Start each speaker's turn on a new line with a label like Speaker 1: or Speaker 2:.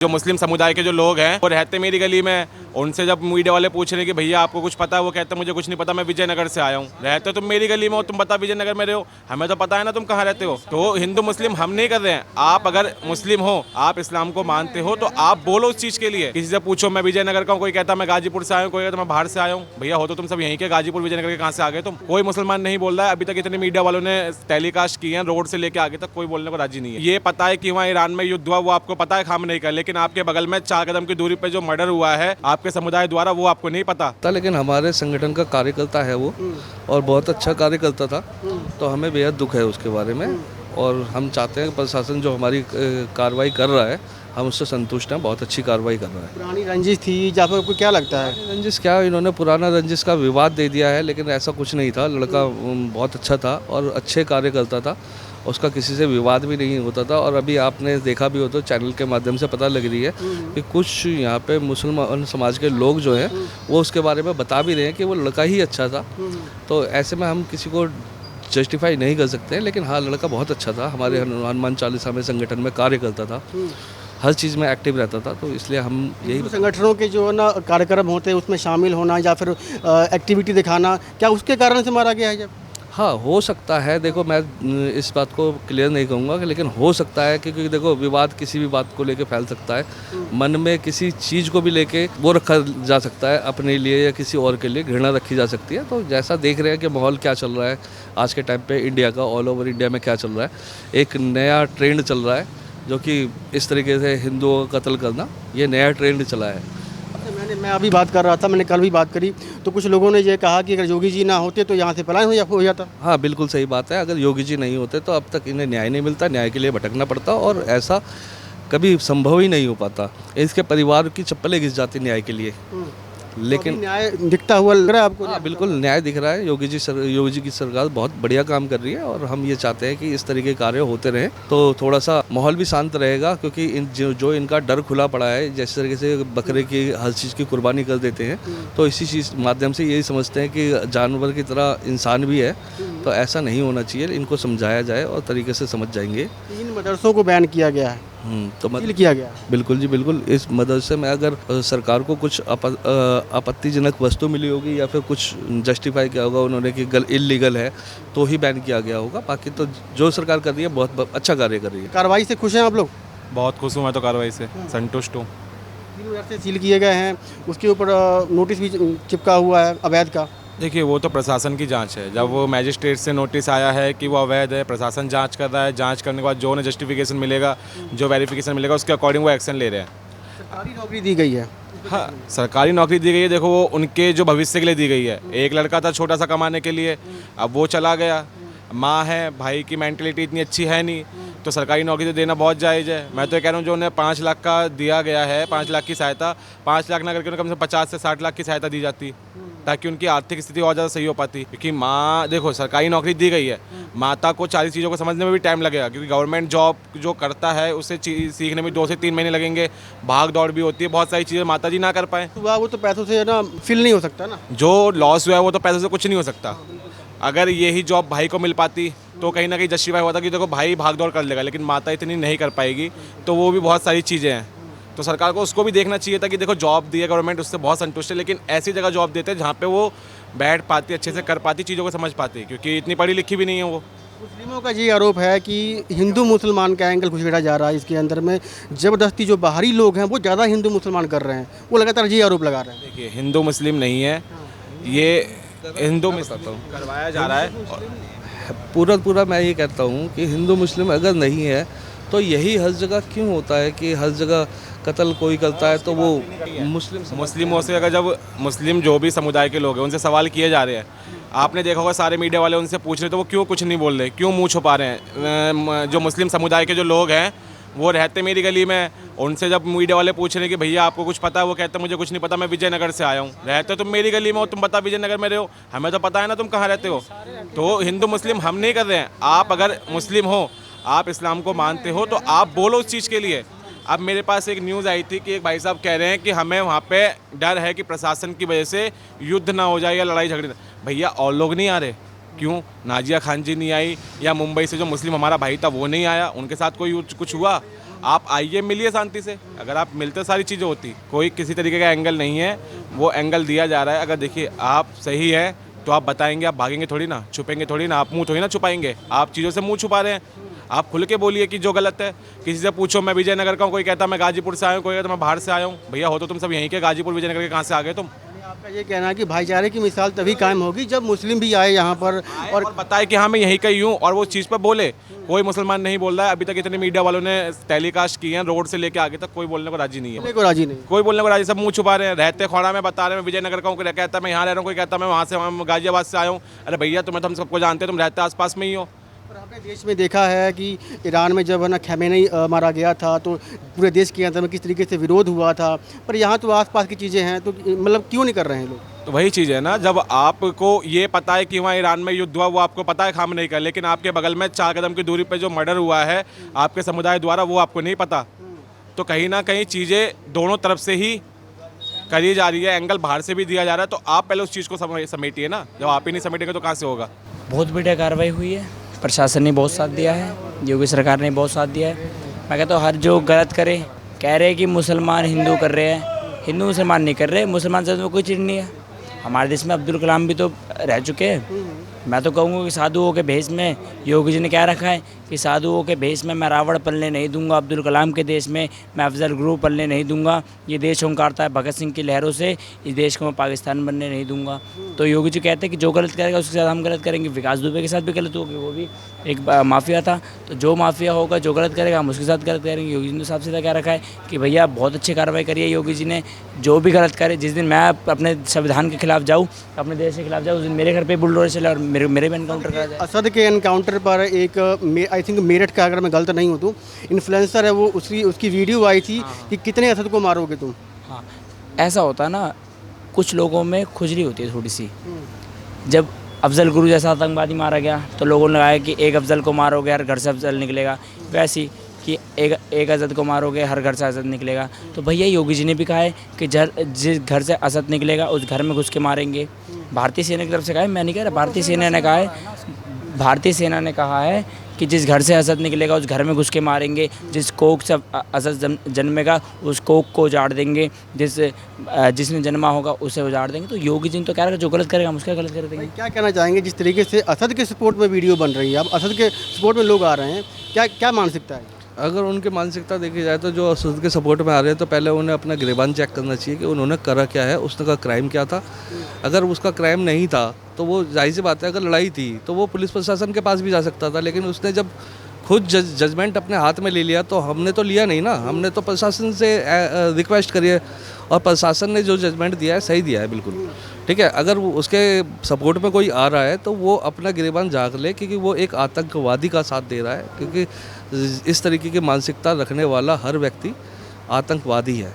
Speaker 1: जो मुस्लिम समुदाय के जो लोग हैं वो रहते मेरी गली में, उनसे जब मीडिया वाले पूछ रहे हैं कि भैया आपको कुछ पता है, वो कहते हैं मुझे कुछ नहीं पता, मैं विजयनगर से आया हूँ। रहते तुम मेरी गली में हो, तुम बता विजयनगर में रहे हो, हमें तो पता है ना तुम कहाँ रहते हो। तो हिंदू मुस्लिम हम नहीं कर रहे हैं। आप अगर मुस्लिम हो, आप इस्लाम को मानते हो, तो आप बोलो उस चीज़ के लिए। किसी से पूछो मैं विजयनगर का हूँ, कोई कहता मैं गाजीपुर से आया हूँ, कोई कहता मैं बाहर से आया हूँ। भैया हो तो तुम सब यहीं के, गाजीपुर विजयनगर के कहाँ से आ गए तुम? कोई मुसलमान नहीं बोल रहा है। अभी तक इतने मीडिया वालों ने टेलीकास्ट किए हैं, रोड से लेके आगे तक कोई बोलने को राजी नहीं है। ये पता है कि वहाँ ईरान में युद्ध हुआ, वो आपको पता है खामनेई का, लेकिन आपके बगल में 4 कदम की दूरी पे जो मर्डर हुआ है आपके समुदाय द्वारा, वो आपको नहीं पता।
Speaker 2: लेकिन हमारे संगठन का कार्यकर्ता है वो, और बहुत अच्छा कार्यकर्ता था, तो हमें बेहद दुख है उसके बारे में। और हम चाहते हैं कि प्रशासन जो हमारी कार्रवाई कर रहा है, हम उससे संतुष्ट हैं, बहुत अच्छी कार्रवाई कर रहा है।
Speaker 3: पुरानी रंजिश थी या फिर आपको क्या लगता है?
Speaker 2: रंजिश क्या, इन्होंने पुराना रंजिश का विवाद दे दिया है, लेकिन ऐसा कुछ नहीं था। लड़का बहुत अच्छा था और अच्छे कार्यकर्ता था, उसका किसी से विवाद भी नहीं होता था। और अभी आपने देखा भी हो तो चैनल के माध्यम से पता लग रही है कि कुछ यहाँ पे मुसलमान समाज के लोग जो हैं वो उसके बारे में बता भी रहे हैं कि वो लड़का ही अच्छा था। तो ऐसे में हम किसी को जस्टिफाई नहीं कर सकते हैं, लेकिन हाँ, लड़का बहुत अच्छा था, हमारे हनुमान चालीसा में संगठन में कार्य करता था, हर चीज़ में एक्टिव रहता था। तो इसलिए हम यही
Speaker 3: संगठनों के जो है ना कार्यक्रम होते हैं उसमें शामिल होना या फिर एक्टिविटी दिखाना, क्या उसके कारण से मारा गया है? जब
Speaker 2: हाँ, हो सकता है। देखो, मैं इस बात को क्लियर नहीं कहूँगा, लेकिन हो सकता है, क्योंकि देखो विवाद किसी भी बात को लेके फैल सकता है। मन में किसी चीज़ को भी लेके वो रखा जा सकता है अपने लिए या किसी और के लिए, घृणा रखी जा सकती है। तो जैसा देख रहे हैं कि माहौल क्या चल रहा है आज के टाइम पे इंडिया का, ऑल ओवर इंडिया में क्या चल रहा है, एक नया ट्रेंड चल रहा है जो कि इस तरीके से हिंदुओं का कत्ल करना, ये नया ट्रेंड चला है।
Speaker 3: मैं अभी बात कर रहा था, मैंने कल भी बात करी, तो कुछ लोगों ने ये कहा कि अगर योगी जी ना होते तो यहाँ से पलायन हो जाता।
Speaker 2: हाँ, बिल्कुल सही बात है। अगर योगी जी नहीं होते तो अब तक इन्हें न्याय नहीं मिलता, न्याय के लिए भटकना पड़ता, और ऐसा कभी संभव ही नहीं हो पाता। इसके परिवार की चप्पलें घिस जाती न्याय के लिए। लेकिन
Speaker 3: तो न्याय दिखता हुआ लग रहा है आपको?
Speaker 2: हाँ, बिल्कुल न्याय दिख रहा है। योगी जी की सरकार बहुत बढ़िया काम कर रही है, और हम ये चाहते हैं कि इस तरीके के कार्य होते रहें, तो थोड़ा सा माहौल भी शांत रहेगा। क्योंकि जो इनका डर खुला पड़ा है, जिस तरीके से बकरे की हर चीज़ की कुर्बानी कर देते हैं, तो इसी चीज़ माध्यम से यही समझते हैं कि जानवर की तरह इंसान भी है। तो ऐसा नहीं होना चाहिए, इनको समझाया जाए और तरीके से समझ जाएंगे।
Speaker 3: 3 मदरसों को बैन किया गया है,
Speaker 2: तो
Speaker 3: किया गया।
Speaker 2: बिल्कुल जी, बिल्कुल। इस मदरसे में अगर सरकार को कुछ आपत्तिजनक वस्तु मिली होगी या फिर कुछ जस्टिफाई किया होगा उन्होंने कि इलीगल है, तो ही बैन किया गया होगा। बाकी तो जो सरकार कर रही है बहुत अच्छा कार्य कर रही है।
Speaker 3: कार्रवाई से खुश हैं आप लोग?
Speaker 1: बहुत खुश हूँ मैं तो, कार्रवाई से संतुष्ट हूँ।
Speaker 3: 3 से सील किए गए हैं, उसके ऊपर नोटिस भी चिपका हुआ है अवैध का।
Speaker 1: देखिए, वो तो प्रशासन की जांच है। जब वो मैजिस्ट्रेट से नोटिस आया है कि वो अवैध है, प्रशासन जांच कर रहा है। जांच करने के बाद जो उन्हें जस्टिफिकेशन मिलेगा, जो वेरिफिकेशन मिलेगा, उसके अकॉर्डिंग वो एक्शन ले रहे हैं।
Speaker 3: सरकारी नौकरी दी गई है।
Speaker 1: हाँ, सरकारी नौकरी दी गई है। देखो, वो उनके जो भविष्य के लिए दी गई है। एक लड़का था छोटा सा कमाने के लिए, अब वो चला गया। माँ है, भाई की मेंटलिटी इतनी अच्छी है नहीं, तो सरकारी नौकरी तो देना बहुत जायज़ है। मैं तो कह रहा हूँ जो उन्हें 5 लाख का दिया गया है, 5 लाख की सहायता, 5 लाख ना करके उन्हें कम से कम 50 से 60 लाख की सहायता दी जाती, ताकि उनकी आर्थिक स्थिति और ज़्यादा सही हो पाती। क्योंकि माँ, देखो सरकारी नौकरी दी गई है, माता को 40 चीज़ों को समझने में भी टाइम लगेगा, क्योंकि गवर्नमेंट जॉब जो करता है उसे सीखने में 2 से 3 महीने लगेंगे। भाग दौड़ भी होती है, बहुत सारी चीज़ें माता जी ना कर पाए।
Speaker 3: तो वो तो पैसों से ना फिल नहीं हो सकता ना।
Speaker 1: जो लॉस हुआ है वो तो पैसों से कुछ नहीं हो सकता। अगर यही जॉब भाई को मिल पाती तो कहीं ना कहीं जस्टिफाई होता कि देखो भाई भाग दौड़ कर लेगा, लेकिन माता इतनी नहीं कर पाएगी। तो वो भी बहुत सारी चीज़ें हैं, तो सरकार को उसको भी देखना चाहिए था कि देखो जॉब दी है गवर्नमेंट, उससे बहुत संतुष्ट है, लेकिन ऐसी जगह जॉब देते हैं जहाँ पे वो बैठ पाती, अच्छे से कर पाती, चीज़ों को समझ पाती, क्योंकि इतनी पढ़ी लिखी भी नहीं है वो।
Speaker 3: मुस्लिमों का ये आरोप है कि हिंदू मुसलमान का एंगल घुसेड़ा जा रहा है इसके अंदर में, ज़बरदस्ती जो बाहरी लोग हैं वो ज़्यादा हिंदू मुसलमान कर रहे हैं, वो लगातार ये आरोप लगा रहे हैं।
Speaker 1: देखिए, हिंदू मुस्लिम नहीं है ये, हिंदू मुस्लिम करवाया जा रहा है।
Speaker 2: पूरा मैं ये कहता हूँ कि हिंदू मुस्लिम अगर नहीं है तो यही हर जगह क्यों होता है कि हर जगह कत्ल कोई करता है तो वो
Speaker 1: मुस्लिमों से, अगर जब मुस्लिम जो भी समुदाय के लोग हैं उनसे सवाल किए जा रहे हैं, आपने देखा होगा सारे मीडिया वाले उनसे पूछ रहे, तो वो क्यों कुछ नहीं बोल रहे, क्यों मुंह छुपा रहे हैं? जो मुस्लिम समुदाय के जो लोग हैं वो रहते मेरी गली में, उनसे जब मीडिया वाले पूछ रहे हैं कि भैया आपको कुछ पता है, वो कहते हैं मुझे कुछ नहीं पता, मैं विजयनगर से आया हूँ। रहते तुम मेरी गली में हो, तुम बता विजयनगर में रहे हो, हमें तो पता है ना तुम कहाँ रहते हो। तो हिंदू मुस्लिम हम नहीं कर रहे हैं। आप अगर मुस्लिम हो, आप इस्लाम को मानते हो, तो आप बोलो उस चीज़ के लिए। अब मेरे पास एक न्यूज़ आई थी कि एक भाई साहब कह रहे हैं कि हमें वहाँ पे डर है कि प्रशासन की वजह से युद्ध ना हो जाए या लड़ाई झगड़े। भैया और लोग नहीं आ रहे, क्यों? नाजिया खान जी नहीं आई, या मुंबई से जो मुस्लिम हमारा भाई था वो नहीं आया, उनके साथ कोई कुछ हुआ? आप आइए, मिलिए शांति से। अगर आप मिलते सारी चीज़ें होती, कोई किसी तरीके का एंगल नहीं है, वो एंगल दिया जा रहा है। अगर देखिए आप सही है तो आप बताएंगे, आप भागेंगे थोड़ी ना, छुपेंगे थोड़ी ना, आप मुंह थोड़ी ना छुपाएंगे। आप चीज़ों से मुंह छुपा रहे हैं। आप खुल के बोलिए कि जो गलत है। किसी से पूछो, मैं विजयनगर का हूँ, कोई कहता मैं गाजीपुर से आया हूँ, कोई कहता मैं बाहर से आया हूँ। भैया हो तो तुम सब यहीं के, गाजीपुर विजयनगर के कहाँ से आ गए तुम?
Speaker 3: आपका ये कहना है कि भाईचारे की मिसाल तभी कायम होगी जब मुस्लिम भी आए यहाँ पर
Speaker 1: और बताए कि हाँ मैं यहीं का ही हूँ, और वो चीज़ पर बोले। कोई मुसलमान नहीं बोल रहा है अभी तक। इतने मीडिया वालों ने टेलीकास्ट किए हैं, रोड से लेके आगे तक कोई बोलने को राजी नहीं है।
Speaker 3: बोलने को राजी नहीं।
Speaker 1: कोई बोलने को राजी, सब मुंह छुपा रहे हैं। रहते खोड़ा में बता रहे हैं मैं विजयनगर का हूँ, कोई कहता मैं यहाँ रह रहा हूँ, कोई कहता मैं वहाँ से गाजियाबाद से आया हूँ। अरे भैया तुम्हें तो हम सबको जानते हैं, तुम रहते आसपास में ही हो।
Speaker 3: और आपने देश में देखा है कि ईरान में जब है ना खमेनी मारा गया था तो पूरे देश के अंदर में किस तरीके से विरोध हुआ था, पर यहाँ तो आसपास की चीज़ें हैं, तो मतलब क्यों नहीं कर रहे हैं लोग?
Speaker 1: तो वही चीज़ है ना, जब आपको ये पता है कि वहाँ ईरान में युद्ध हुआ, वो आपको पता है खामनेई का, लेकिन आपके बगल में 4 कदम की दूरी पर जो मर्डर हुआ है आपके समुदाय द्वारा, वो आपको नहीं पता। तो कहीं ना कहीं चीज़ें दोनों तरफ से ही करी जा रही है, एंगल बाहर से भी दिया जा रहा है। तो आप पहले उस चीज़ को समेटिए ना। जब आप ही नहीं समेटेंगे तो कहाँ से होगा?
Speaker 4: बहुत बढ़िया कार्रवाई हुई है, प्रशासन ने बहुत साथ दिया है, योगी सरकार ने बहुत साथ दिया है। मैं कहता हूँ हर जो गलत करे, कह रहे हैं कि मुसलमान हिंदू कर रहे हैं, हिंदू मुसलमान नहीं कर रहे, मुसलमान से तो कोई चीज़ नहीं है। हमारे देश में अब्दुल कलाम भी तो रह चुके हैं। मैं तो कहूँगा कि साधुओं के भेष में योगी जी ने क्या रखा है कि साधुओं के भेष में मैं रावण पलने नहीं दूंगा, अब्दुल कलाम के देश में मैं अफजल गुरु पलने नहीं दूंगा। ये देश ओंकारता है भगत सिंह की लहरों से, इस देश को मैं पाकिस्तान बनने नहीं दूंगा। तो योगी जी कहते हैं कि जो गलत करेगा उसके साथ हम गलत करेंगे। विकास दुबे के साथ भी गलत होगी, वो भी एक माफिया था। तो जो माफिया होगा, जो गलत करेगा हम उसके साथ गलत करेंगे। योगी जी ने साफ सीधा क्या रखा है कि भैया बहुत अच्छी कार्रवाई करी है योगी जी ने। जो भी गलत करे, जिस दिन मैं अपने संविधान के खिलाफ जाऊँ, अपने देश के खिलाफ जाऊँ, उस दिन मेरे घर पर बुलडोजर चले और मेरे भी एनकाउंटर करा जाए।
Speaker 3: असद के एनकाउंटर पर एक आई थिंक मेरठ का, अगर मैं गलत नहीं हूँ तो इन्फ्लुएंसर है वो, उसकी वीडियो आई थी कि कितने असद को मारोगे तुम।
Speaker 4: हाँ, ऐसा होता है ना, कुछ लोगों में खुजली होती है थोड़ी सी। जब अफजल गुरु जैसा आतंकवादी मारा गया तो लोगों ने कहा कि एक अफजल को मारोगे हर घर से अफजल निकलेगा, वैसी कि एक असद को मारोगे हर घर से असद निकलेगा। तो भैया योगी जी ने भी कहा है कि जिस घर से असद निकलेगा उस घर में घुस के मारेंगे। भारतीय सेना की तरफ से कहा है, मैं नहीं कह रहा, भारतीय सेना ने कहा है, भारतीय सेना ने कहा है कि जिस घर से असद निकलेगा उस घर में घुस के मारेंगे। जिस कोख से असद जन्मेगा उस कोख को उजाड़ देंगे, जिसने जन्मा होगा उसे उजाड़ देंगे। तो योगी जी ने तो कह रहा है जो गलत करेगा हम उसका गलत कर देंगे।
Speaker 3: क्या कहना चाहेंगे जिस तरीके से असद के सपोर्ट में वीडियो बन रही है, अब असद के सपोर्ट में लोग आ रहे हैं, क्या क्या मानसिकता है?
Speaker 2: अगर उनकी मानसिकता देखी जाए तो जो असद के सपोर्ट में आ रहे हैं तो पहले उन्हें अपना गिरबान चेक करना चाहिए कि उन्होंने करा क्या है, उसने का क्राइम क्या था। अगर उसका क्राइम नहीं था तो वो जाहिर सी बात है, अगर लड़ाई थी तो वो पुलिस प्रशासन के पास भी जा सकता था। लेकिन उसने जब खुद जजमेंट अपने हाथ में ले लिया तो हमने तो लिया नहीं ना, हमने तो प्रशासन से रिक्वेस्ट करी है और प्रशासन ने जो जजमेंट दिया है सही दिया है, बिल्कुल ठीक है। अगर उसके सपोर्ट में कोई आ रहा है तो वो अपना गिरबान झाँक ले, क्योंकि वो एक आतंकवादी का साथ दे रहा है। क्योंकि इस तरीके की मानसिकता रखने वाला हर व्यक्ति आतंकवादी है।